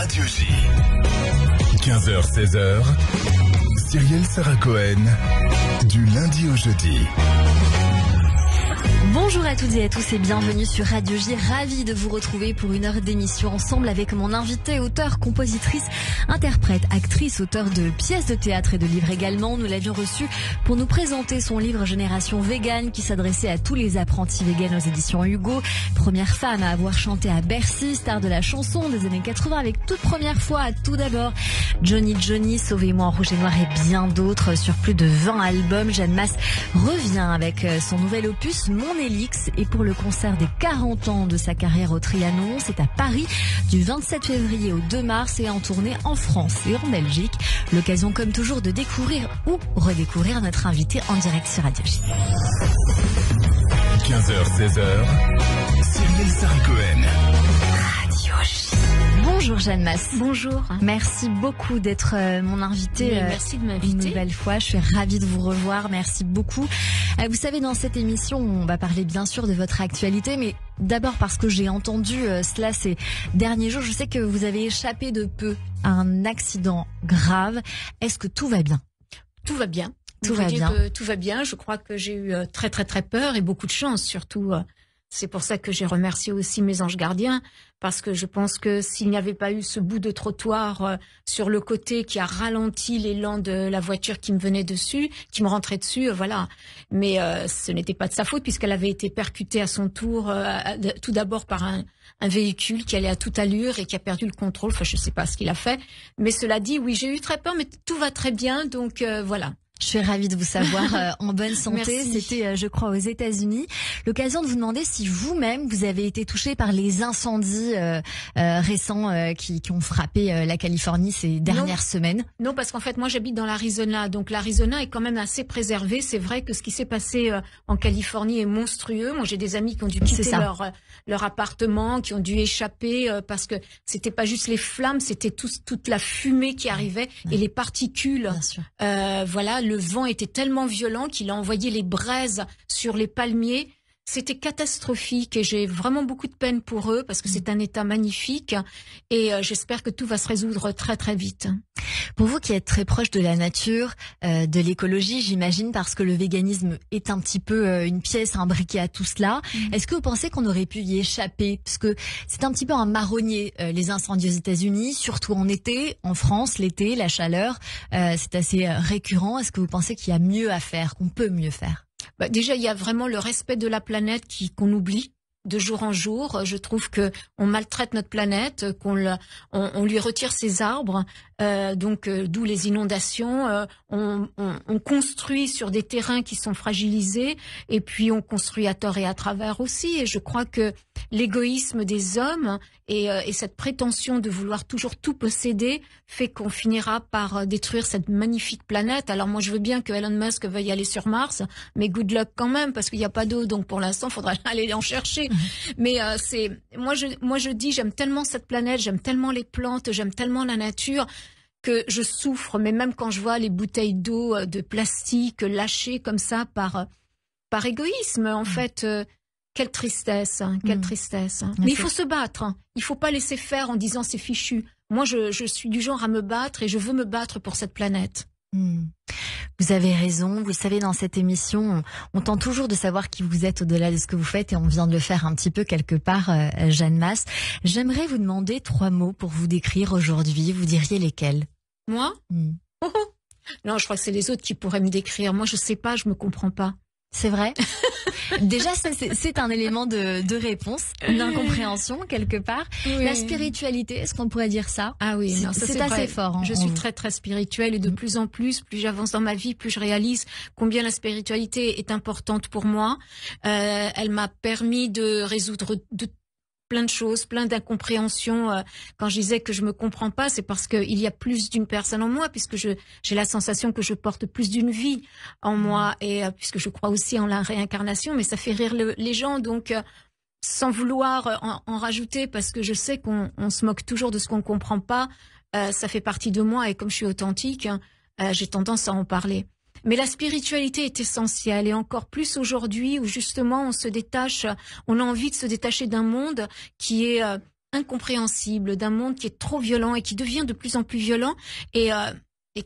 Radio J. 15h-16h, Cyrielle Sarah Cohen, du lundi au jeudi. Bonjour à toutes et à tous et bienvenue sur Radio J. Ravi de vous retrouver pour une heure d'émission ensemble avec mon invité, auteur, compositrice, interprète, actrice, auteur de pièces de théâtre et de livres également. Nous l'avions reçu pour nous présenter son livre Génération Végane qui s'adressait à tous les apprentis véganes aux éditions Hugo. Première femme à avoir chanté à Bercy, star de la chanson des années 80 avec toute première fois à tout d'abord Johnny Johnny, Sauvez-moi en rouge et noir et bien d'autres. Sur plus de 20 albums, Jeanne Masse revient avec son nouvel opus Mon Élix, et pour le concert des 40 ans de sa carrière au Trianon, c'est à Paris du 27 février au 2 mars et en tournée en France et en Belgique. L'occasion comme toujours de découvrir ou redécouvrir notre invité en direct sur Radio J. 15h-16h, Cyrielle Sarah Cohen. Radio J. Bonjour Jeanne Masse. Bonjour. Merci beaucoup d'être mon invitée. Merci de m'inviter. Une nouvelle fois, je suis ravie de vous revoir. Merci beaucoup. Vous savez, dans cette émission, on va parler bien sûr de votre actualité, mais d'abord parce que j'ai entendu cela ces derniers jours. Je sais que vous avez échappé de peu à un accident grave. Est-ce que tout va bien? Tout va bien. Tout va bien. Tout va bien. Je crois que j'ai eu très peur et beaucoup de chance surtout. C'est pour ça que j'ai remercié aussi mes anges gardiens, parce que je pense que s'il n'y avait pas eu ce bout de trottoir sur le côté qui a ralenti l'élan de la voiture qui me venait dessus, qui me rentrait dessus, voilà. Mais ce n'était pas de sa faute puisqu'elle avait été percutée à son tour, tout d'abord par un véhicule qui allait à toute allure et qui a perdu le contrôle. Enfin, je sais pas ce qu'il a fait. Mais cela dit, oui, j'ai eu très peur, mais tout va très bien, donc voilà. Je suis ravie de vous savoir en bonne santé. Merci. C'était, je crois, aux États-Unis. L'occasion de vous demander si vous-même, vous avez été touché par les incendies récents qui ont frappé la Californie ces dernières semaines. Non, parce qu'en fait, moi, j'habite dans l'Arizona. Donc, l'Arizona est quand même assez préservé. C'est vrai que ce qui s'est passé en Californie est monstrueux. Moi, j'ai des amis qui ont dû quitter leur appartement, qui ont dû échapper parce que c'était pas juste les flammes, c'était toute la fumée qui arrivait et les particules. Bien sûr. Voilà, le vent était tellement violent qu'il a envoyé les braises sur les palmiers. C'était catastrophique et j'ai vraiment beaucoup de peine pour eux parce que c'est un état magnifique et j'espère que tout va se résoudre très vite. Pour vous qui êtes très proche de la nature, de l'écologie, j'imagine, parce que le véganisme est un petit peu une pièce imbriquée à tout cela, est-ce que vous pensez qu'on aurait pu y échapper? Parce que c'est un petit peu un marronnier, les incendies aux États-Unis, surtout en été, en France, l'été, la chaleur, c'est assez récurrent. Est-ce que vous pensez qu'il y a mieux à faire, qu'on peut mieux faire? Déjà, il y a vraiment le respect de la planète qu'on oublie de jour en jour. Je trouve que on maltraite notre planète, on lui retire ses arbres, d'où les inondations. On construit sur des terrains qui sont fragilisés, et puis on construit à tort et à travers aussi. Et je crois que l'égoïsme des hommes et cette prétention de vouloir toujours tout posséder fait qu'on finira par détruire cette magnifique planète. Alors moi, je veux bien que Elon Musk veuille aller sur Mars, mais good luck quand même, parce qu'il n'y a pas d'eau, donc pour l'instant, il faudra aller en chercher. Mais moi je dis, j'aime tellement cette planète, j'aime tellement les plantes, j'aime tellement la nature que je souffre. Mais même quand je vois les bouteilles d'eau de plastique lâchées comme ça par égoïsme, en fait. Quelle tristesse, quelle tristesse. Mais il faut se battre. Il faut pas laisser faire en disant c'est fichu. Moi, je suis du genre à me battre et je veux me battre pour cette planète. Vous avez raison. Vous le savez, dans cette émission, on tente toujours de savoir qui vous êtes au-delà de ce que vous faites et on vient de le faire un petit peu quelque part, Jeanne Masse. J'aimerais vous demander 3 mots pour vous décrire aujourd'hui. Vous diriez lesquels? Moi? Non, je crois que c'est les autres qui pourraient me décrire. Moi, je sais pas, je me comprends pas. C'est vrai. Déjà, c'est un élément de réponse, d'incompréhension quelque part. Oui. La spiritualité, est-ce qu'on pourrait dire ça? Ah oui, non, ça c'est assez fort. Je suis très spirituelle et de plus en plus j'avance dans ma vie, plus je réalise combien la spiritualité est importante pour moi. Elle m'a permis de résoudre plein de choses, plein d'incompréhensions. Quand je disais que je me comprends pas, c'est parce qu'il y a plus d'une personne en moi, puisque j'ai la sensation que je porte plus d'une vie en moi, et puisque je crois aussi en la réincarnation, mais ça fait rire les gens, donc sans vouloir en rajouter, parce que je sais qu'on se moque toujours de ce qu'on comprend pas, ça fait partie de moi, et comme je suis authentique, j'ai tendance à en parler. Mais la spiritualité est essentielle, et encore plus aujourd'hui où justement on a envie de se détacher d'un monde qui est incompréhensible, d'un monde qui est trop violent et qui devient de plus en plus violent et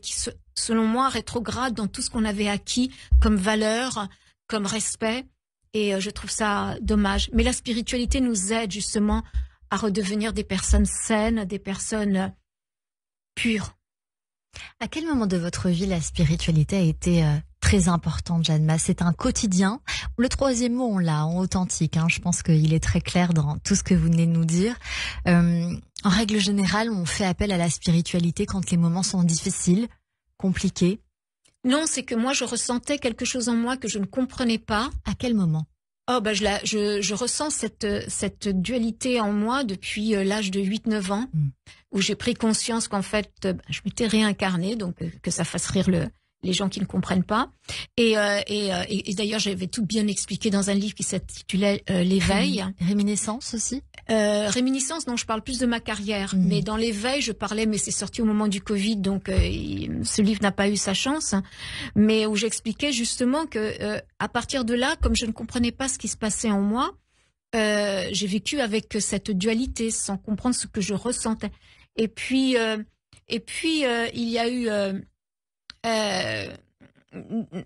qui, selon moi, rétrograde dans tout ce qu'on avait acquis comme valeur, comme respect. Et je trouve ça dommage. Mais la spiritualité nous aide justement à redevenir des personnes saines, des personnes pures. À quel moment de votre vie la spiritualité a été très importante, Jeanne Mas? C'est un quotidien. Le troisième mot, on l'a en authentique. Je pense qu'il est très clair dans tout ce que vous venez de nous dire. En règle générale, on fait appel à la spiritualité quand les moments sont difficiles, compliqués. Non, c'est que moi, je ressentais quelque chose en moi que je ne comprenais pas. À quel moment? Je ressens cette dualité en moi depuis l'âge de 8-9 ans, où j'ai pris conscience qu'en fait, je m'étais réincarnée, donc que ça fasse rire les gens qui ne comprennent pas. Et d'ailleurs, j'avais tout bien expliqué dans un livre qui s'intitulait L'éveil. Réminiscence aussi? Réminiscence, non, je parle plus de ma carrière. Mais dans l'éveil, je parlais, mais c'est sorti au moment du Covid, donc ce livre n'a pas eu sa chance. Mais où j'expliquais justement que à partir de là, comme je ne comprenais pas ce qui se passait en moi, j'ai vécu avec cette dualité, sans comprendre ce que je ressentais. Et puis il y a eu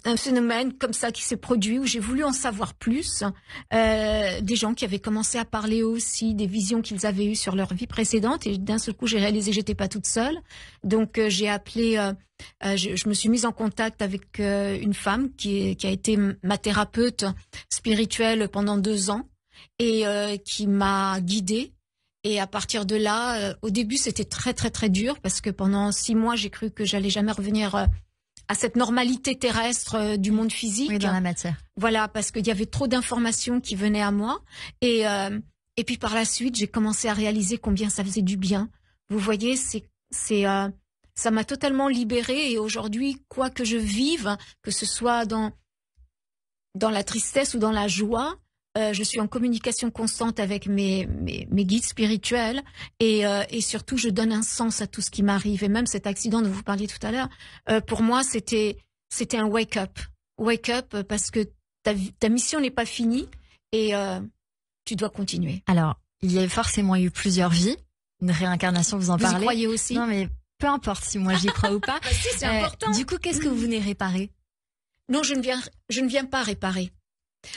un phénomène comme ça qui s'est produit où j'ai voulu en savoir plus. Des gens qui avaient commencé à parler aussi des visions qu'ils avaient eues sur leur vie précédente, et d'un seul coup j'ai réalisé que j'étais pas toute seule. Donc j'ai appelé, je me suis mise en contact avec une femme qui a été ma thérapeute spirituelle pendant 2 ans et qui m'a guidée. Et à partir de là, au début c'était très très très dur parce que pendant 6 mois j'ai cru que j'allais jamais revenir à cette normalité terrestre du monde physique. Oui, dans la matière. Voilà, parce qu'il y avait trop d'informations qui venaient à moi. Et puis par la suite, j'ai commencé à réaliser combien ça faisait du bien. Vous voyez, ça m'a totalement libérée. Et aujourd'hui, quoi que je vive, que ce soit dans la tristesse ou dans la joie, je suis en communication constante avec mes guides spirituels et surtout je donne un sens à tout ce qui m'arrive. Et même cet accident dont vous parliez tout à l'heure, pour moi c'était un wake up parce que ta mission n'est pas finie et tu dois continuer. Alors il y a forcément eu plusieurs vies, une réincarnation, vous en parlez. Vous y croyez aussi? Non mais peu importe si moi j'y crois ou pas. Bah si, c'est important. Du coup, qu'est-ce que vous venez réparer? Non, je ne viens pas réparer.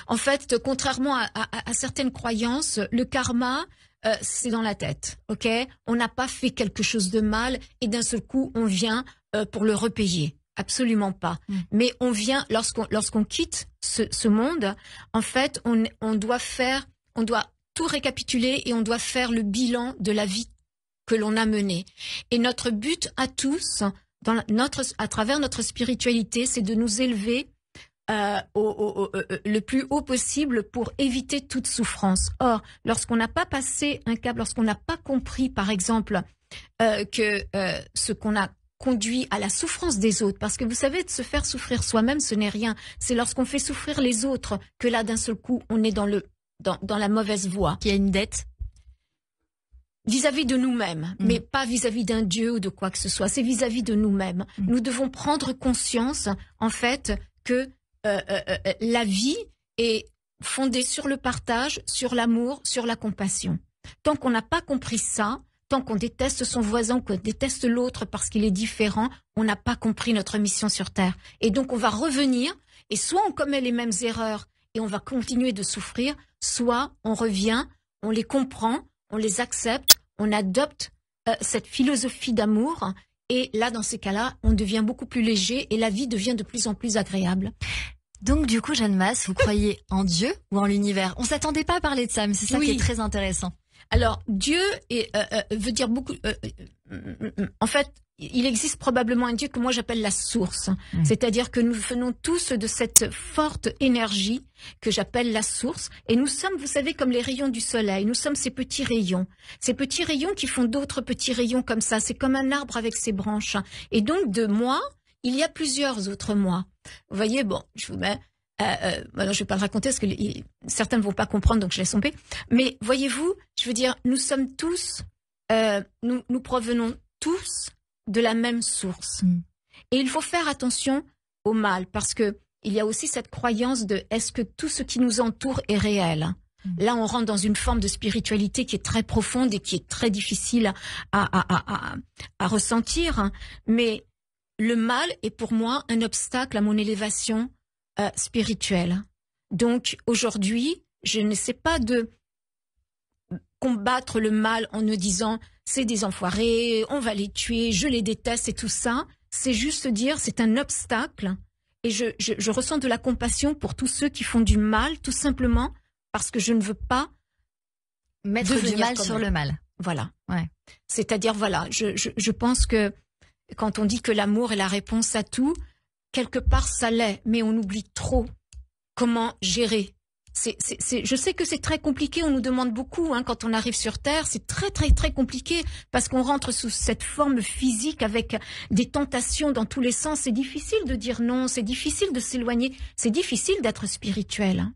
En fait, contrairement à certaines croyances, le karma, c'est dans la tête, ok? On n'a pas fait quelque chose de mal et d'un seul coup, on vient pour le repayer. Absolument pas. Mais on vient, lorsqu'on quitte ce monde, en fait, on doit tout récapituler et on doit faire le bilan de la vie que l'on a menée. Et notre but à tous, à travers notre spiritualité, c'est de nous élever le plus haut possible pour éviter toute souffrance. Or, lorsqu'on n'a pas passé un cap, lorsqu'on n'a pas compris, par exemple, que ce qu'on a conduit à la souffrance des autres, parce que vous savez, de se faire souffrir soi-même, ce n'est rien. C'est lorsqu'on fait souffrir les autres que là, d'un seul coup, on est dans la mauvaise voie. Il y a une dette vis-à-vis de nous-mêmes, mais pas vis-à-vis d'un Dieu ou de quoi que ce soit. C'est vis-à-vis de nous-mêmes. Nous devons prendre conscience, en fait, que la vie est fondée sur le partage, sur l'amour, sur la compassion. Tant qu'on n'a pas compris ça, tant qu'on déteste son voisin, qu'on déteste l'autre parce qu'il est différent, on n'a pas compris notre mission sur Terre. Et donc on va revenir, et soit on commet les mêmes erreurs et on va continuer de souffrir, soit on revient, on les comprend, on les accepte, on adopte cette philosophie d'amour. Et là, dans ces cas-là, on devient beaucoup plus léger et la vie devient de plus en plus agréable. Donc du coup, Jeanne Mas, vous croyez en Dieu ou en l'univers? On s'attendait pas à parler de ça, mais c'est ça qui est très intéressant. Alors, Dieu veut dire beaucoup... en fait, il existe probablement un Dieu que moi j'appelle la source. C'est-à-dire que nous venons tous de cette forte énergie que j'appelle la source. Et nous sommes, vous savez, comme les rayons du soleil. Nous sommes ces petits rayons. Ces petits rayons qui font d'autres petits rayons comme ça. C'est comme un arbre avec ses branches. Et donc, de moi, il y a plusieurs autres moi. Vous voyez, bon, je vous mets... maintenant, je vais pas le raconter parce que certains ne vont pas comprendre, donc je laisse tomber. Mais voyez-vous, je veux dire, nous sommes tous, nous provenons tous de la même source. Et il faut faire attention au mal, parce que il y a aussi cette croyance de est-ce que tout ce qui nous entoure est réel? Là, on rentre dans une forme de spiritualité qui est très profonde et qui est très difficile à ressentir. Mais le mal est pour moi un obstacle à mon élévation spirituelle. Donc aujourd'hui, je n'essaie pas de combattre le mal en me disant c'est des enfoirés, on va les tuer, je les déteste et tout ça. C'est juste dire c'est un obstacle et je ressens de la compassion pour tous ceux qui font du mal, tout simplement parce que je ne veux pas mettre du mal sur le mal. Voilà. Ouais. C'est-à-dire, voilà, je pense que quand on dit que l'amour est la réponse à tout, quelque part ça l'est, mais on oublie trop comment gérer. Je sais que c'est très compliqué, on nous demande beaucoup quand on arrive sur Terre, c'est très très très compliqué parce qu'on rentre sous cette forme physique avec des tentations dans tous les sens. C'est difficile de dire non, c'est difficile de s'éloigner, c'est difficile d'être spirituel.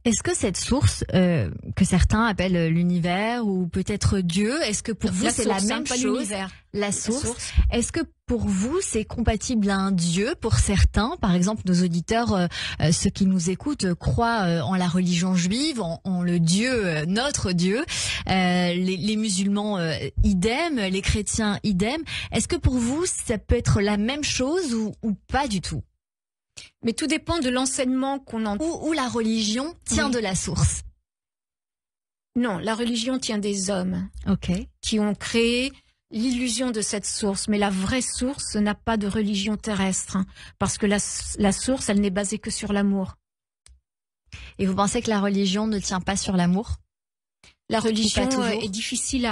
Est-ce que cette source que certains appellent l'univers ou peut-être Dieu, est-ce que pour vous c'est la même chose? La source. Est-ce que pour vous c'est compatible à un Dieu? Pour certains, par exemple nos auditeurs, ceux qui nous écoutent, croient en la religion juive, en le Dieu, notre Dieu. Les musulmans idem, les chrétiens idem. Est-ce que pour vous ça peut être la même chose ou pas du tout? Mais tout dépend de l'enseignement qu'on en... Ou la religion tient de la source. Non, la religion tient des hommes qui ont créé l'illusion de cette source. Mais la vraie source n'a pas de religion terrestre. Parce que la source, elle n'est basée que sur l'amour. Et vous pensez que la religion ne tient pas sur l'amour? La religion est difficile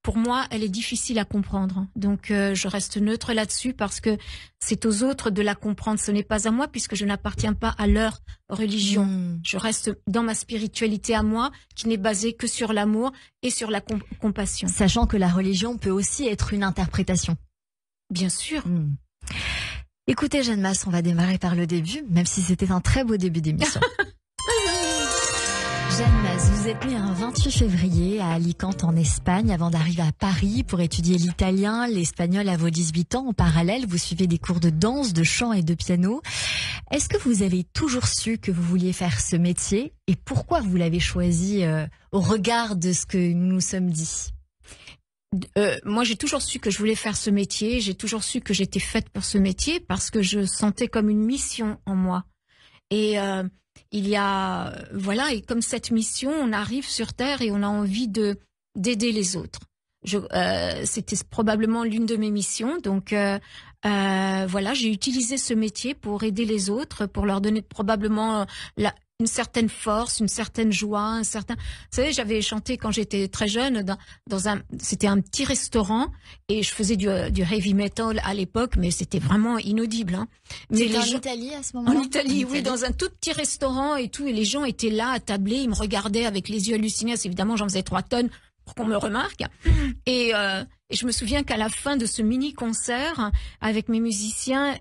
pour moi, elle est difficile à comprendre. Donc, je reste neutre là-dessus parce que c'est aux autres de la comprendre. Ce n'est pas à moi puisque je n'appartiens pas à leur religion. Je reste dans ma spiritualité à moi qui n'est basée que sur l'amour et sur la compassion. Sachant que la religion peut aussi être une interprétation. Bien sûr. Écoutez, Jeanne Masse, on va démarrer par le début, même si c'était un très beau début d'émission. Jeanne Masse, vous êtes née un 28 février à Alicante en Espagne avant d'arriver à Paris pour étudier l'italien, l'espagnol à vos 18 ans. En parallèle, vous suivez des cours de danse, de chant et de piano. Est-ce que vous avez toujours su que vous vouliez faire ce métier et pourquoi vous l'avez choisi au regard de ce que nous nous sommes dit? Moi, j'ai toujours su que je voulais faire ce métier. J'ai toujours su que j'étais faite pour ce métier parce que je sentais comme une mission en moi. Et il y a, voilà, et comme cette mission, on arrive sur Terre et on a envie d'aider les autres. C'était probablement l'une de mes missions. Donc, voilà, j'ai utilisé ce métier pour aider les autres, pour leur donner probablement une certaine force, une certaine joie, Vous savez, j'avais chanté quand j'étais très jeune c'était un petit restaurant et je faisais du heavy metal à l'époque, mais c'était vraiment inaudible. Mais en Italie à ce moment-là? En Italie, oui, dans un tout petit restaurant et tout, et les gens étaient là à tabler, ils me regardaient avec les yeux hallucinés. Évidemment, j'en faisais 3 tonnes pour qu'on me remarque. Et je me souviens qu'à la fin de ce mini-concert, avec mes musiciens,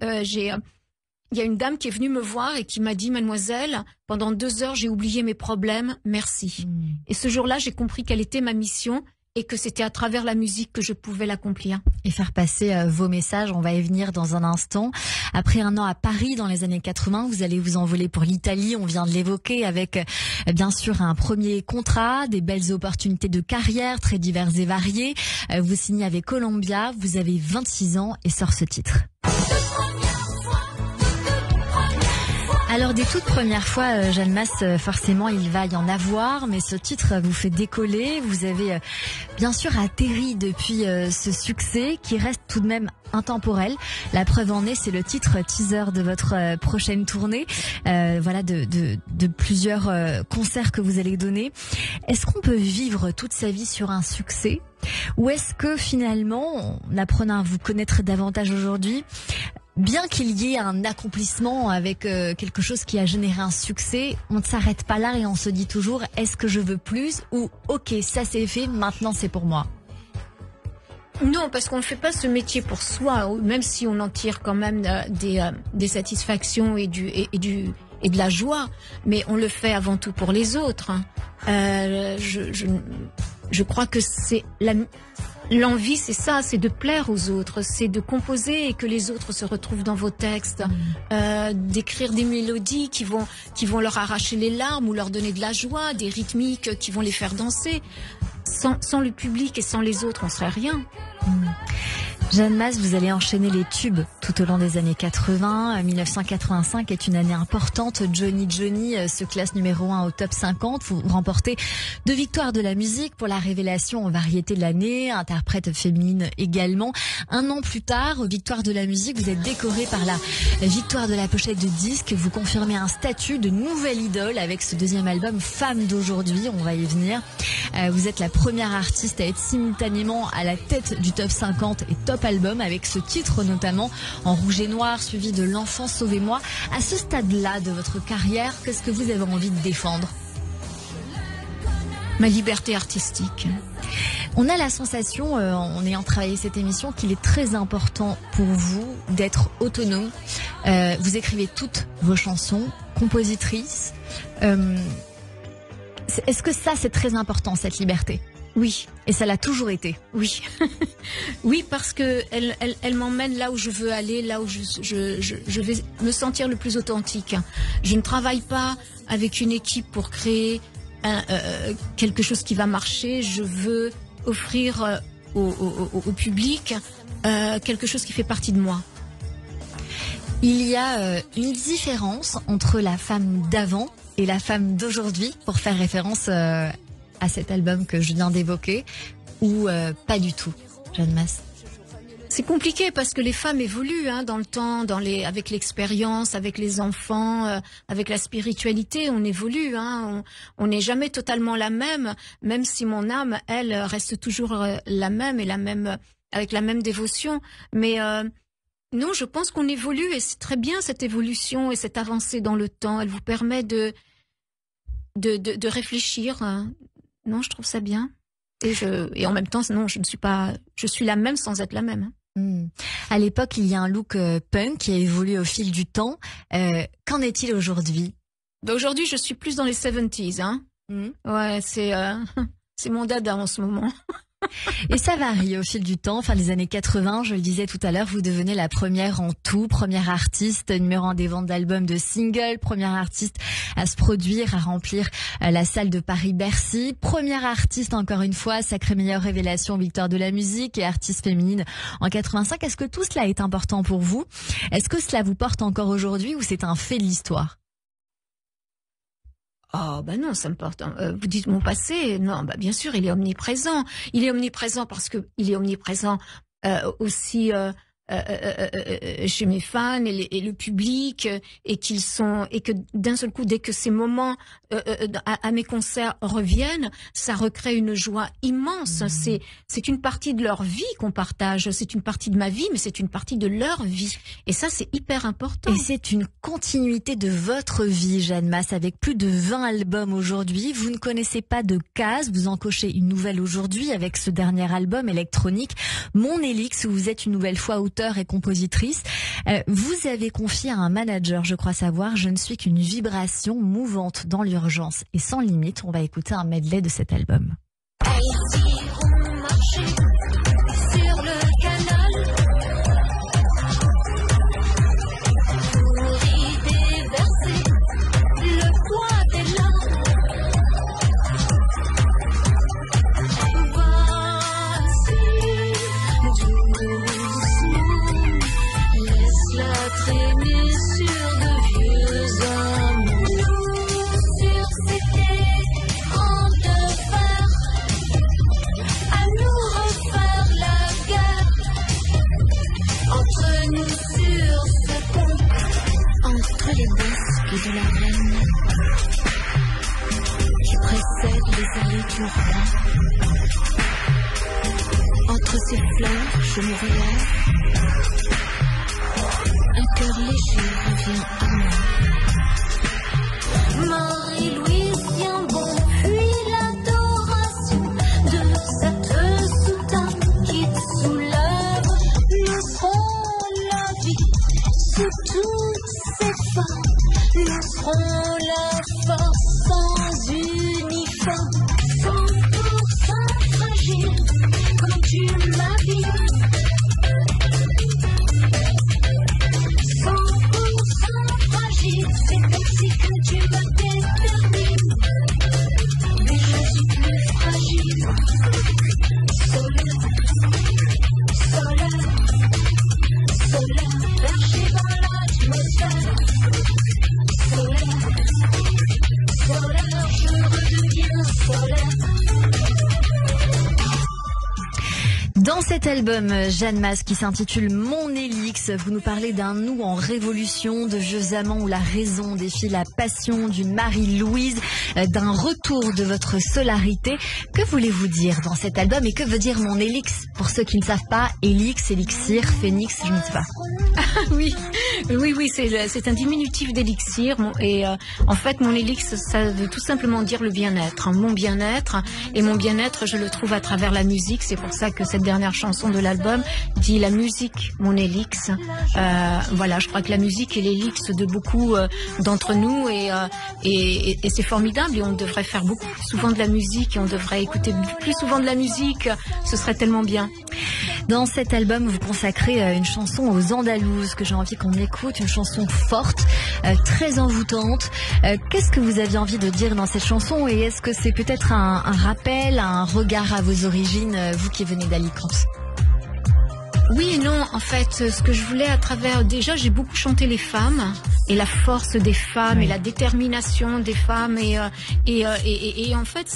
il y a une dame qui est venue me voir et qui m'a dit « Mademoiselle, pendant 2 heures, j'ai oublié mes problèmes, merci. » Et ce jour-là, j'ai compris quelle était ma mission et que c'était à travers la musique que je pouvais l'accomplir. Et faire passer vos messages, on va y venir dans un instant. Après 1 an à Paris dans les années 80, vous allez vous envoler pour l'Italie, on vient de l'évoquer, avec bien sûr un premier contrat, des belles opportunités de carrière très diverses et variées. Vous signez avec Columbia, vous avez 26 ans et sort ce titre. Alors des toutes premières fois, Jeanne Masse, forcément il va y en avoir, mais ce titre vous fait décoller. Vous avez bien sûr atterri depuis ce succès qui reste tout de même intemporel. La preuve en est, c'est le titre teaser de votre prochaine tournée, voilà, de plusieurs concerts que vous allez donner. Est-ce qu'on peut vivre toute sa vie sur un succès, ou est-ce que finalement, en apprenant à vous connaître davantage aujourd'hui, bien qu'il y ait un accomplissement avec quelque chose qui a généré un succès, on ne s'arrête pas là et on se dit toujours « est-ce que je veux plus ?» ou « ok, ça c'est fait, maintenant c'est pour moi ». Non, parce qu'on ne fait pas ce métier pour soi, même si on en tire quand même des satisfactions et de la joie, mais on le fait avant tout pour les autres. Je crois que c'est L'envie, c'est ça, c'est de plaire aux autres, c'est de composer et que les autres se retrouvent dans vos textes, d'écrire des mélodies qui vont leur arracher les larmes ou leur donner de la joie, des rythmiques qui vont les faire danser. Sans le public et sans les autres, on serait rien. Jeanne Mas, vous allez enchaîner les tubes tout au long des années 80. 1985 est une année importante. Johnny Johnny se classe numéro 1 au top 50. Vous remportez 2 victoires de la musique pour la révélation en variété de l'année, interprète féminine également. 1 an plus tard, victoire de la musique, vous êtes décorée par la victoire de la pochette de disque. Vous confirmez un statut de nouvelle idole avec ce 2e album Femme d'aujourd'hui. On va y venir. Vous êtes la première artiste à être simultanément à la tête du top 50 et top album avec ce titre notamment en rouge et noir suivi de L'enfant sauvez-moi. À ce stade-là de votre carrière, qu'est-ce que vous avez envie de défendre? Ma liberté artistique. On a la sensation, en ayant travaillé cette émission, qu'il est très important pour vous d'être autonome. Vous écrivez toutes vos chansons, compositrice. Est-ce que ça, c'est très important, cette liberté? Oui. Et ça l'a toujours été? Oui. Oui, parce que elle m'emmène là où je veux aller, là où je vais me sentir le plus authentique. Je ne travaille pas avec une équipe pour créer quelque chose qui va marcher. Je veux offrir au public quelque chose qui fait partie de moi. Il y a une différence entre la femme d'avant et la femme d'aujourd'hui, pour faire référence à cet album que je viens d'évoquer, ou pas du tout, Jeanne Mas? C'est compliqué parce que les femmes évoluent dans le temps, avec l'expérience, avec les enfants, avec la spiritualité, on évolue. On n'est jamais totalement la même si mon âme, elle, reste toujours la même et avec la même dévotion. Mais non, je pense qu'on évolue et c'est très bien cette évolution et cette avancée dans le temps. Elle vous permet de réfléchir. Non, je trouve ça bien. Et en même temps, non, je suis la même sans être la même. À l'époque, il y a un look punk qui a évolué au fil du temps. Qu'en est-il aujourd'hui? Aujourd'hui, je suis plus dans les 70s. Ouais, c'est mon dada en ce moment. Et ça varie au fil du temps. Fin des années 80, je le disais tout à l'heure, vous devenez la première en tout, première artiste, numéro 1 des ventes d'albums, de singles, première artiste à se produire, à remplir la salle de Paris-Bercy, première artiste encore une fois, sacrée meilleure révélation, victoire de la musique et artiste féminine en 85. Est-ce que tout cela est important pour vous? Est-ce que cela vous porte encore aujourd'hui ou c'est un fait de l'histoire? Oh non, ça me porte. Vous dites mon passé, non, bien sûr, il est omniprésent. Il est omniprésent parce que il est omniprésent aussi chez mes fans et le public et que d'un seul coup, dès que ces moments à mes concerts reviennent, ça recrée une joie immense. C'est une partie de leur vie qu'on partage. C'est une partie de ma vie, mais c'est une partie de leur vie. Et ça, c'est hyper important. Et c'est une continuité de votre vie, Jeanne Mas, avec plus de 20 albums aujourd'hui. Vous ne connaissez pas de case, vous en cochez une nouvelle aujourd'hui avec ce dernier album électronique, Mon Élix, où vous êtes une nouvelle fois auteur et compositrice. Vous avez confié à un manager, je crois savoir, je ne suis qu'une vibration mouvante dans l'urgence et sans limite. On va écouter un medley de cet album. Elles iront marcher sur le canal pour y déverser le poids des larmes. Laisse-la traîner sur de vieux amours, sur ces quais en de fer, à nous refaire la guerre, entre nous sur ce pont, entre les bosques de la reine, qui précèdent les allées du roi. Entre ces fleurs, je me relève. Un cœur léger revient à moi. Marie-Louise vient bon, puis l'adoration de cette soutane qui te soulève. Nous serons la vie sous toutes ces formes. Nous serons la force sans uniforme. 100% fragile, comme tu ma vie. 100% fragile, c'est ainsi que tu me détermines. Mais je suis plus fragile. Solaire, perché dans l'atmosphère. Solaire, je redeviens solaire. Dans cet album, Jeanne Mas, qui s'intitule Mon Élix, vous nous parlez d'un nous en révolution, de vieux amants où la raison défie la passion, d'une Marie-Louise, d'un retour de votre solarité. Que voulez-vous dire dans cet album et que veut dire Mon Élix? Pour ceux qui ne savent pas, Élix, élixir, phénix, je ne sais pas. Oui, c'est un diminutif d'élixir. Et en fait, mon élix, ça veut tout simplement dire le bien-être. Mon bien-être. Et mon bien-être, je le trouve à travers la musique. C'est pour ça que cette dernière chanson de l'album dit la musique, mon élix. Voilà, je crois que la musique est l'élix de beaucoup d'entre nous. Et c'est formidable. Et on devrait faire beaucoup plus souvent de la musique. Et on devrait écouter plus souvent de la musique. Ce serait tellement bien. Dans cet album, vous consacrez une chanson aux Andalouses que j'ai envie qu'on écoute, une chanson forte, très envoûtante. Qu'est-ce que vous aviez envie de dire dans cette chanson et est-ce que c'est peut-être un rappel, un regard à vos origines, vous qui venez d'Alicante? Oui et non, en fait, ce que je voulais à travers... Déjà, j'ai beaucoup chanté les femmes et la force des femmes et la détermination des femmes. Et en fait,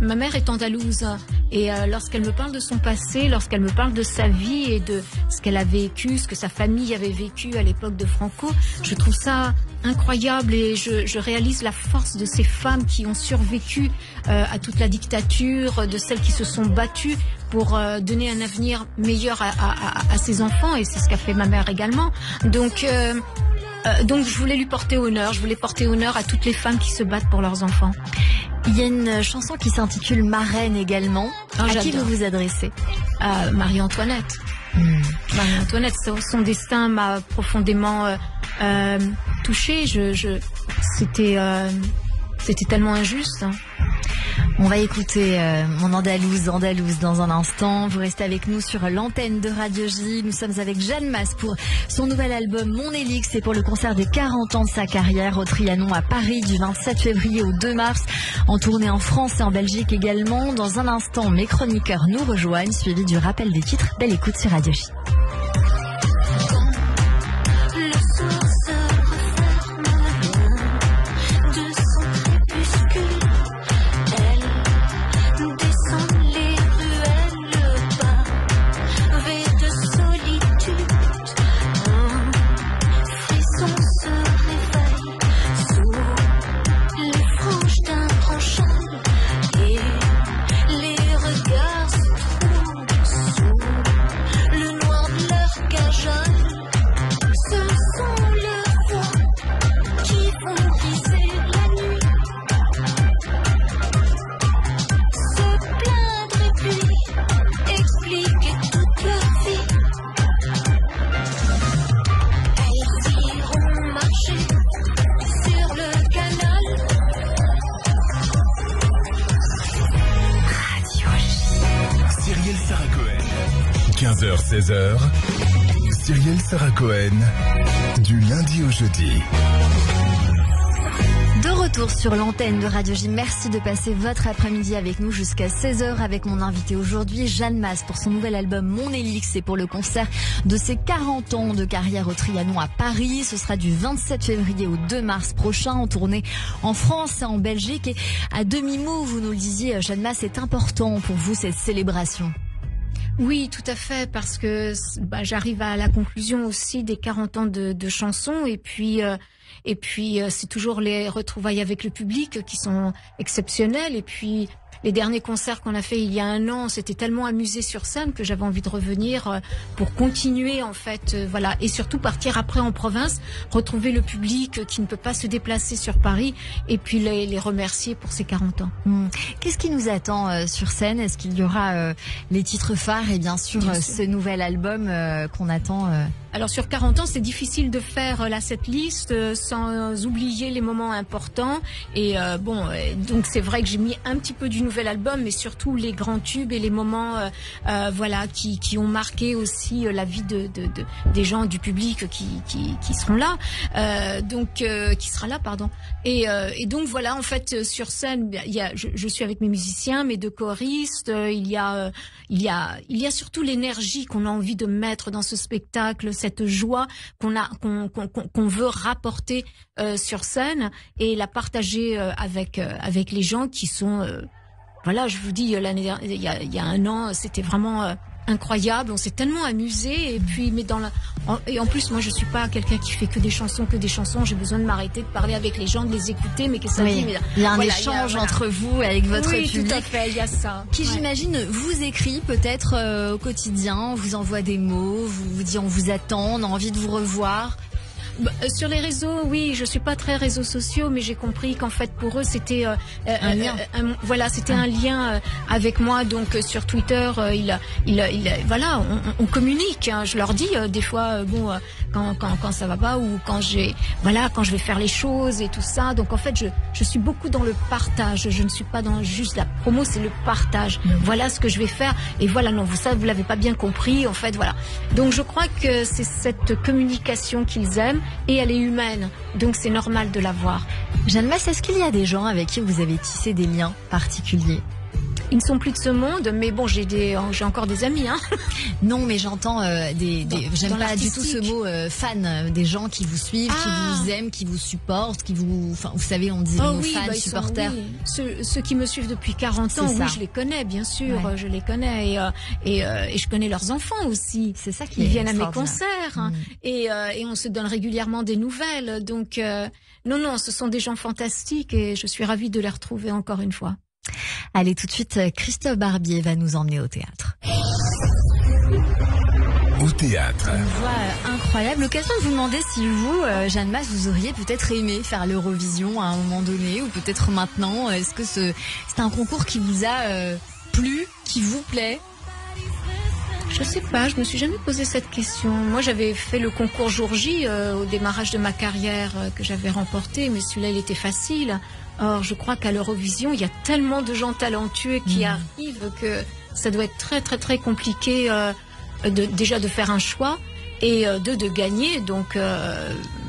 ma mère est andalouse. Et lorsqu'elle me parle de son passé, lorsqu'elle me parle de sa vie et de ce qu'elle a vécu, ce que sa famille avait vécu à l'époque de Franco, je trouve ça incroyable et je réalise la force de ces femmes qui ont survécu à toute la dictature, de celles qui se sont battues pour donner un avenir meilleur à ses enfants, et c'est ce qu'a fait ma mère également. Donc je voulais lui porter honneur, je voulais porter honneur à toutes les femmes qui se battent pour leurs enfants. Il y a une chanson qui s'intitule Marraine également. À qui vous vous adressez? Marie-Antoinette. Marie-Antoinette, son destin m'a profondément touchée. C'était tellement injuste. On va écouter mon Andalouse dans un instant. Vous restez avec nous sur l'antenne de Radio J. Nous sommes avec Jeanne Mas pour son nouvel album Mon Élix et pour le concert des 40 ans de sa carrière au Trianon à Paris du 27 février au 2 mars, en tournée en France et en Belgique également. Dans un instant, mes chroniqueurs nous rejoignent, suivi du rappel des titres. Belle écoute sur Radio J. Cyrielle Sarah Cohen, du lundi au jeudi. De retour sur l'antenne de Radio J. Merci de passer votre après-midi avec nous jusqu'à 16h avec mon invité aujourd'hui, Jeanne Mas, pour son nouvel album Mon Élix et pour le concert de ses 40 ans de carrière au Trianon à Paris. Ce sera du 27 février au 2 mars prochain, en tournée en France et en Belgique. Et à demi-mot, vous nous le disiez, Jeanne Mas, c'est important pour vous cette célébration. Oui, tout à fait, parce que j'arrive à la conclusion aussi des 40 ans de chansons et puis c'est toujours les retrouvailles avec le public qui sont exceptionnelles et puis les derniers concerts qu'on a fait il y a 1 an, on s'était tellement amusé sur scène que j'avais envie de revenir pour continuer en fait, voilà, et surtout partir après en province, retrouver le public qui ne peut pas se déplacer sur Paris et puis les remercier pour ces 40 ans. Qu'est-ce qui nous attend sur scène? Est-ce qu'il y aura les titres phares et bien sûr ce nouvel album qu'on attend Alors sur 40 ans, c'est difficile de faire là cette liste sans oublier les moments importants. Et donc c'est vrai que j'ai mis un petit peu du nouvel album, mais surtout les grands tubes et les moments voilà qui ont marqué aussi la vie des gens du public qui seront là. Qui sera là, pardon. Et donc voilà, en fait sur scène, je suis avec mes musiciens, mes 2 choristes. Il y a surtout l'énergie qu'on a envie de mettre dans ce spectacle, cette joie qu'on veut rapporter sur scène et la partager avec les gens qui sont voilà, je vous dis, il y a un an, c'était vraiment incroyable. On s'est tellement amusé. Et puis, et en plus, moi, je suis pas quelqu'un qui fait que des chansons. J'ai besoin de m'arrêter, de parler avec les gens, de les écouter. Mais que ça il y a un échange entre vous, avec votre public. Tout à fait, il y a ça. Qui, j'imagine, vous écrit peut-être au quotidien, vous envoie des mots, vous dit on vous attend, on a envie de vous revoir. Sur les réseaux, oui, je suis pas très réseaux sociaux, mais j'ai compris qu'en fait pour eux c'était un lien. C'était un lien avec moi. Donc sur Twitter, voilà, on communique. Hein, je leur dis des fois, quand ça va pas ou quand je vais faire les choses et tout ça. Donc en fait, je suis beaucoup dans le partage. Je ne suis pas dans juste la promo, c'est le partage. Voilà ce que je vais faire. Et voilà, non, vous l'avez pas bien compris. En fait, voilà. Donc je crois que c'est cette communication qu'ils aiment. Et elle est humaine, donc c'est normal de la voir. Jeanne Masse, est-ce qu'il y a des gens avec qui vous avez tissé des liens particuliers ? Ils ne sont plus de ce monde, mais bon, j'ai encore des amis, hein. Non, mais j'entends j'aime pas du tout ce mot fan, des gens qui vous suivent, qui vous aiment, qui vous supportent, vous savez, on dit le mot fan, supporter. Ceux qui me suivent depuis 40 ans, oui, je les connais, bien sûr, je les connais et je connais leurs enfants aussi. C'est ça qui Ils viennent à mes concerts et on se donne régulièrement des nouvelles. Donc non, ce sont des gens fantastiques et je suis ravie de les retrouver encore une fois. Allez, tout de suite, Christophe Barbier va nous emmener au théâtre. Au théâtre. Une voix incroyable. L'occasion de vous demander si vous, Jeanne Masse, vous auriez peut-être aimé faire l'Eurovision à un moment donné, ou peut-être maintenant. Est-ce que c'est un concours qui vous a plu, qui vous plaît ? Je sais pas, je me suis jamais posé cette question. Moi, j'avais fait le concours Jour J au démarrage de ma carrière que j'avais remporté, mais celui-là, il était facile. Or, je crois qu'à l'Eurovision, il y a tellement de gens talentueux qui arrivent que ça doit être très, très, très compliqué déjà de faire un choix et de gagner. Donc,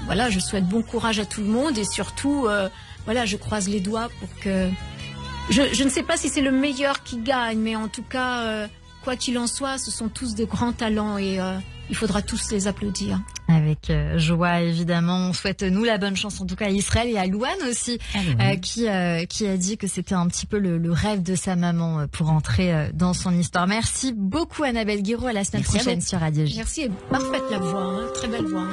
voilà, je souhaite bon courage à tout le monde et surtout, voilà, je croise les doigts pour que... Je ne sais pas si c'est le meilleur qui gagne, mais en tout cas... quoi qu'il en soit, ce sont tous de grands talents et il faudra tous les applaudir. Avec joie, évidemment. On souhaite, nous, la bonne chance, en tout cas, à Israël et à Louane aussi, qui a dit que c'était un petit peu le rêve de sa maman pour entrer dans son histoire. Merci beaucoup, Annabelle Guiraud. À la semaine prochaine sur Radio J. Merci, et parfaite la voix, hein, très belle voix.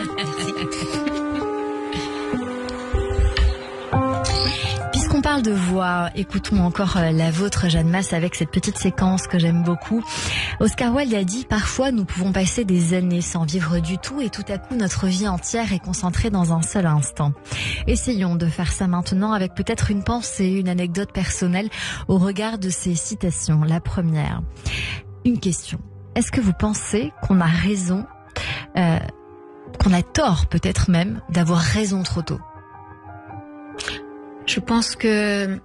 Puisqu'on parle de voix, écoutons encore la vôtre, Jeanne Masse, avec cette petite séquence que j'aime beaucoup. Oscar Wilde a dit « Parfois, nous pouvons passer des années sans vivre du tout et tout à coup, notre vie entière est concentrée dans un seul instant. » Essayons de faire ça maintenant avec peut-être une pensée, une anecdote personnelle au regard de ces citations. La première, une question. Est-ce que vous pensez qu'on a raison, qu'on a tort peut-être même, d'avoir raison trop tôt ? Je pense que,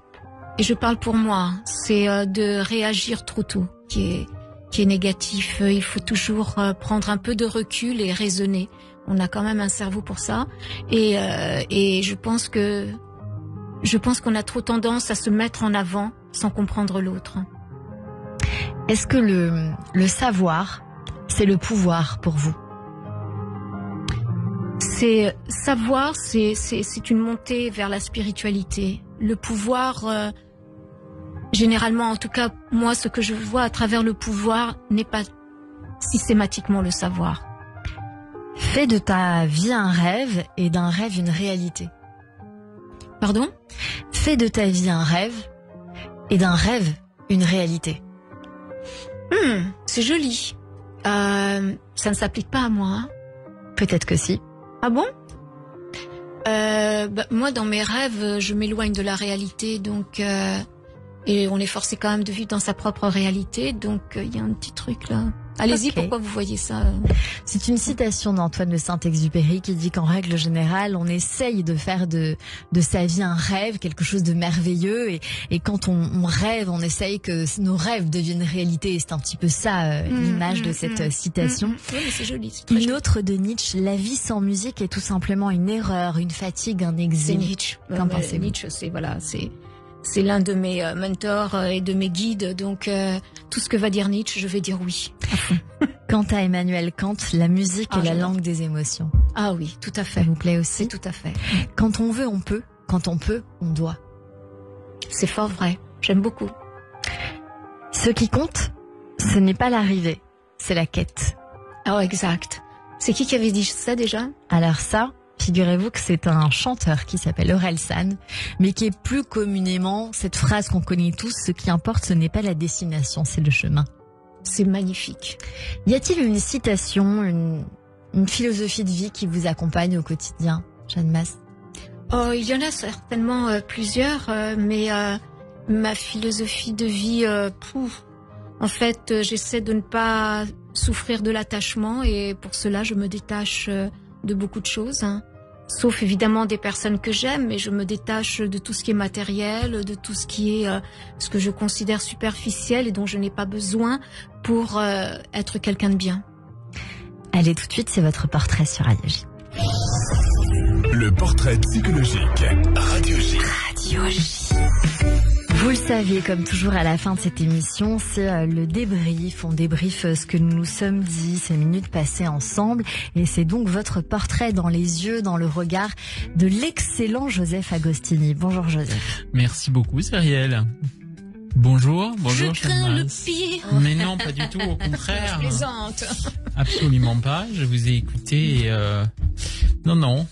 et je parle pour moi, c'est de réagir trop tôt qui est négatif. Il faut toujours prendre un peu de recul et raisonner. On a quand même un cerveau pour ça. Et je pense qu'on a trop tendance à se mettre en avant sans comprendre l'autre. Est-ce que le savoir, c'est le pouvoir pour vous ? C'est savoir, c'est une montée vers la spiritualité. Le pouvoir, généralement, en tout cas, moi, ce que je vois à travers le pouvoir n'est pas systématiquement le savoir. Fais de ta vie un rêve et d'un rêve une réalité. Pardon ? Fais de ta vie un rêve et d'un rêve une réalité. C'est joli. Ça ne s'applique pas à moi. Hein. Peut-être que si. Ah bon ? Moi, dans mes rêves, je m'éloigne de la réalité, donc et on est forcé quand même de vivre dans sa propre réalité, donc il y a un petit truc là. Allez-y, Ok. pourquoi vous voyez ça C'est une citation d'Antoine de Saint-Exupéry qui dit qu'en règle générale, on essaye de faire de sa vie un rêve, quelque chose de merveilleux. Et quand on rêve, on essaye que nos rêves deviennent réalité. Et c'est un petit peu ça, l'image de cette citation. Oui, mais c'est joli. C'est très Une joli. autre de Nietzsche, la vie sans musique est tout simplement une erreur, une fatigue, un C'est exil. Nietzsche. Qu'en pensez-vous? Nietzsche, c'est l'un de mes mentors et de mes guides. Donc, tout ce que va dire Nietzsche, je vais dire oui. Quant à Emmanuel Kant, la musique est la j'adore. langue des émotions. Ah oui, tout à Ça fait. vous plaît C'est aussi? tout à fait. Quand on veut, on peut. Quand on peut, on doit. C'est fort vrai. J'aime beaucoup. Ce qui compte, ce n'est pas l'arrivée, c'est la quête. Oh, exact. C'est qui avait dit ça déjà? Alors ça, figurez-vous que c'est un chanteur qui s'appelle Orelsan, mais qui est plus communément cette phrase qu'on connaît tous, ce qui importe, ce n'est pas la destination, c'est le chemin. C'est magnifique. Y a-t-il une citation, une philosophie de vie qui vous accompagne au quotidien, Jeanne Masse? Oh, il y en a certainement plusieurs, mais ma philosophie de vie, en fait, j'essaie de ne pas souffrir de l'attachement et pour cela, je me détache de beaucoup de choses. Hein. Sauf évidemment des personnes que j'aime, mais je me détache de tout ce qui est matériel, de tout ce qui est ce que je considère superficiel et dont je n'ai pas besoin pour être quelqu'un de bien. Allez, tout de suite, c'est votre portrait sur Radio J. Le portrait psychologique. Radio J. Radio J. Vous le savez, comme toujours à la fin de cette émission, c'est le débrief. On débriefe ce que nous nous sommes dit, ces minutes passées ensemble. Et c'est donc votre portrait dans les yeux, dans le regard de l'excellent Joseph Agostini. Bonjour Joseph. Merci beaucoup, Cyrielle. Bonjour, bonjour. Je crains le Jeanne-Masse. pire. Mais non, pas du tout, au contraire. Je plaisante. Absolument pas. Je vous ai écouté. Non.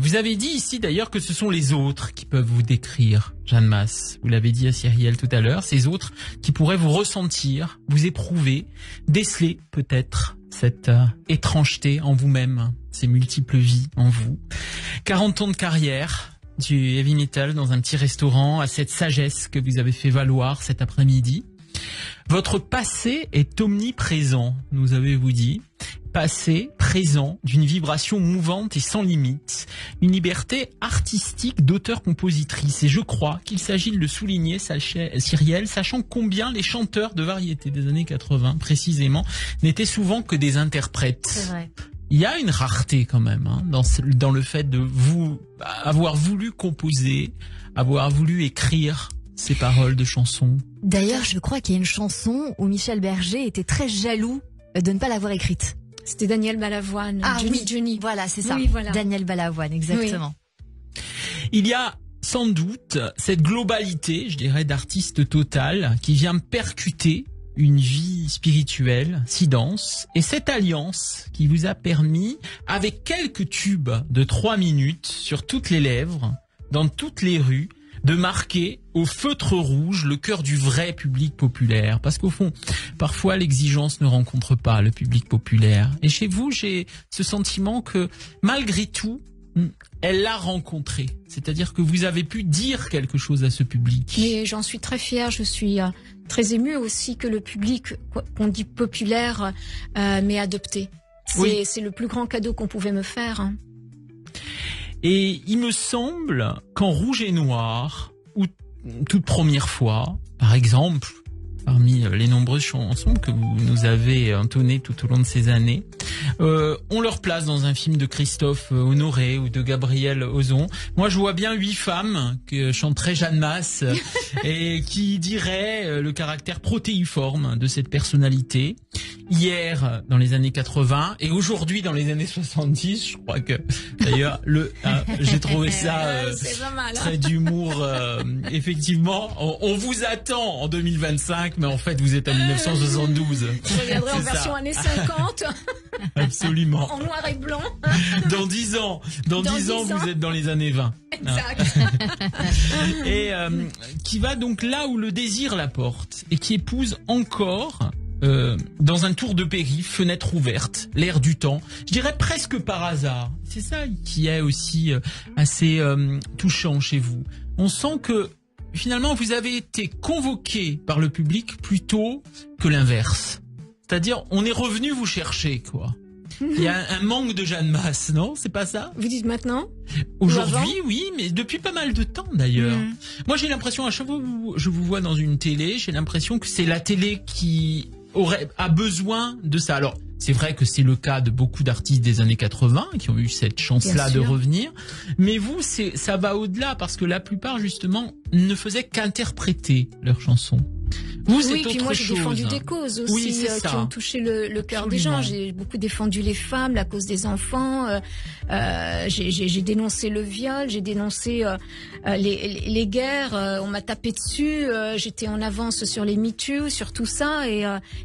Vous avez dit ici d'ailleurs que ce sont les autres qui peuvent vous décrire, Jeanne Masse. Vous l'avez dit à Cyrielle tout à l'heure. Ces autres qui pourraient vous ressentir, vous éprouver, déceler peut-être cette étrangeté en vous-même, ces multiples vies en vous. 40 ans de carrière, du heavy metal dans un petit restaurant, à cette sagesse que vous avez fait valoir cet après-midi. Votre passé est omniprésent, nous avez-vous dit. Passé, présent, d'une vibration mouvante et sans limite. Une liberté artistique d'auteur-compositrice. Et je crois qu'il s'agit de le souligner, Cyrielle, sachant combien les chanteurs de variété des années 80, précisément, n'étaient souvent que des interprètes. C'est vrai. Il y a une rareté quand même dans le fait de vous avoir voulu composer, avoir voulu écrire ces paroles de chansons. D'ailleurs, je crois qu'il y a une chanson où Michel Berger était très jaloux de ne pas l'avoir écrite. C'était Daniel Balavoine. Johnny. Voilà, c'est ça. Oui, voilà. Daniel Balavoine, exactement. Il y a sans doute cette globalité, je dirais, d'artiste total qui vient percuter une vie spirituelle si dense, et cette alliance qui vous a permis, avec quelques tubes de 3 minutes sur toutes les lèvres, dans toutes les rues, de marquer au feutre rouge le cœur du vrai public populaire. Parce qu'au fond, parfois l'exigence ne rencontre pas le public populaire. Et chez vous, j'ai ce sentiment que malgré tout, elle l'a rencontré. C'est-à-dire que vous avez pu dire quelque chose à ce public. Et j'en suis très fière. Je suis très émue aussi que le public, qu'on dit populaire, m'ait adopté. Oui. C'est le plus grand cadeau qu'on pouvait me faire. Hein. Et il me semble qu'en Rouge et Noir, ou toute première fois, par exemple, parmi les nombreuses chansons que vous nous avez entonnées tout au long de ces années, on leur place dans un film de Christophe Honoré ou de Gabriel Ozon. Moi, je vois bien 8 femmes que chanterait Jeanne Masse et qui diraient le caractère protéiforme de cette personnalité. Hier, dans les années 80, et aujourd'hui, dans les années 70, je crois que, d'ailleurs, j'ai trouvé ça C'est pas mal, hein. très d'humour. Effectivement, on vous attend en 2025, mais en fait, vous êtes en 1972. Je reviendrai en C'est version ça. années 50, Absolument. en noir et blanc. Dans 10 ans, dans 10 ans, 10 ans. vous êtes dans les années 20. Exact. Et qui va donc là où le désir la porte et qui épouse encore dans un tour de périph', fenêtre ouverte, l'air du temps, je dirais presque par hasard. C'est ça qui est aussi assez touchant chez vous. On sent que finalement vous avez été convoqué par le public plutôt que l'inverse. C'est-à-dire, on est revenu vous chercher, quoi. Il y a un manque de Jeanne Masse, non? C'est pas ça? Vous dites maintenant? Aujourd'hui, oui, mais depuis pas mal de temps d'ailleurs. Moi, j'ai l'impression, à chaque fois que je vous vois dans une télé, j'ai l'impression que c'est la télé qui a besoin de ça. Alors, c'est vrai que c'est le cas de beaucoup d'artistes des années 80 qui ont eu cette chance-là de revenir. Mais vous, ça va au-delà parce que la plupart, justement, ne faisaient qu'interpréter leurs chansons. Vous, c'est autre chose. Oui, puis moi, j'ai défendu des causes aussi qui ont touché le cœur des gens. J'ai beaucoup défendu les femmes, la cause des enfants. J'ai dénoncé le viol, j'ai dénoncé les guerres. On m'a tapé dessus. J'étais en avance sur les MeToo, sur tout ça.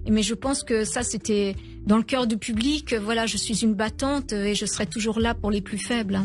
Mais je pense que ça, c'était dans le cœur du public. Voilà, je suis une battante et je serai toujours là pour les plus faibles.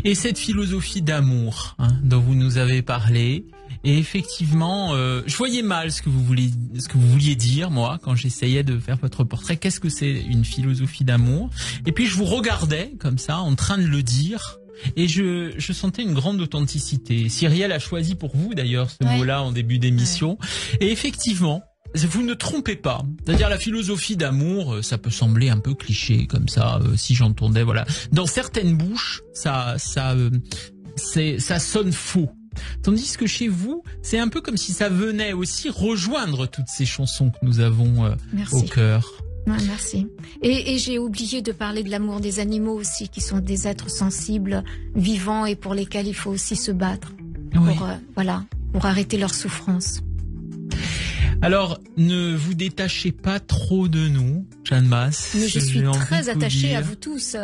Et cette philosophie d'amour dont vous nous avez parlé. Et effectivement, je voyais mal ce que vous vouliez dire, moi, quand j'essayais de faire votre portrait. Qu'est-ce que c'est une philosophie d'amour? Et puis je vous regardais comme ça, en train de le dire, et je sentais une grande authenticité. Cyrielle a choisi pour vous d'ailleurs ce mot-là en début d'émission. Et effectivement, vous ne trompez pas. C'est-à-dire la philosophie d'amour, ça peut sembler un peu cliché comme ça, si j'entendais, voilà. Dans certaines bouches, ça sonne faux. Tandis que chez vous, c'est un peu comme si ça venait aussi rejoindre toutes ces chansons que nous avons au cœur. Ouais, merci. Et j'ai oublié de parler de l'amour des animaux aussi, qui sont des êtres sensibles, vivants et pour lesquels il faut aussi se battre pour arrêter leur souffrance. Alors, ne vous détachez pas trop de nous, Jeanne Masse. Mais je suis très attachée à vous tous.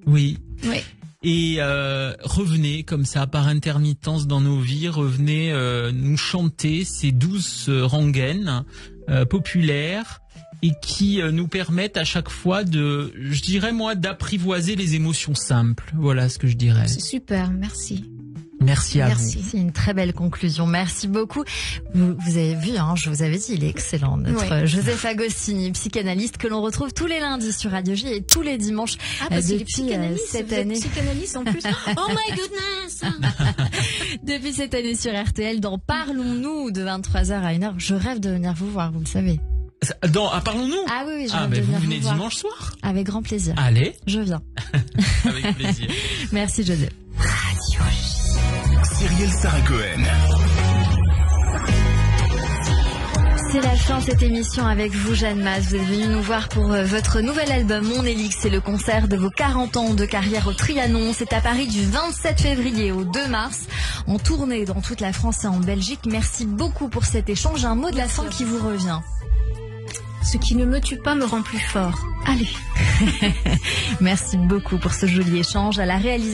Oui. Oui. Et revenez comme ça par intermittence dans nos vies, revenez nous chanter ces douces rengaines populaires et qui nous permettent à chaque fois je dirais moi, d'apprivoiser les émotions simples. Voilà ce que je dirais. C'est super, merci. Merci à vous. C'est une très belle conclusion. Merci beaucoup. Vous avez vu, je vous avais dit, il est excellent. Notre Joseph Agostini, psychanalyste que l'on retrouve tous les lundis sur Radio J et tous les dimanches depuis cette année. Psychanalyste en plus. Oh my goodness. Depuis cette année sur RTL dans Parlons-nous de 23h à 1h. Je rêve de venir vous voir, vous le savez. Parlons-nous. Ah oui, je rêve de venir vous venez vous voir. dimanche soir. Avec grand plaisir. Allez. Je viens. Avec plaisir. Merci Joseph. Radio J. Cyrielle Sarah Cohen. C'est la fin de cette émission avec vous, Jeanne Masse. Vous êtes venue nous voir pour votre nouvel album Mon Élix. C'est le concert de vos 40 ans de carrière au Trianon. C'est à Paris du 27 février au 2 mars. En tournée dans toute la France et en Belgique. Merci beaucoup pour cet échange. Un mot de la fin qui vous revient. Ce qui ne me tue pas me rend plus fort. Allez. Merci beaucoup pour ce joli échange. À la réalisation.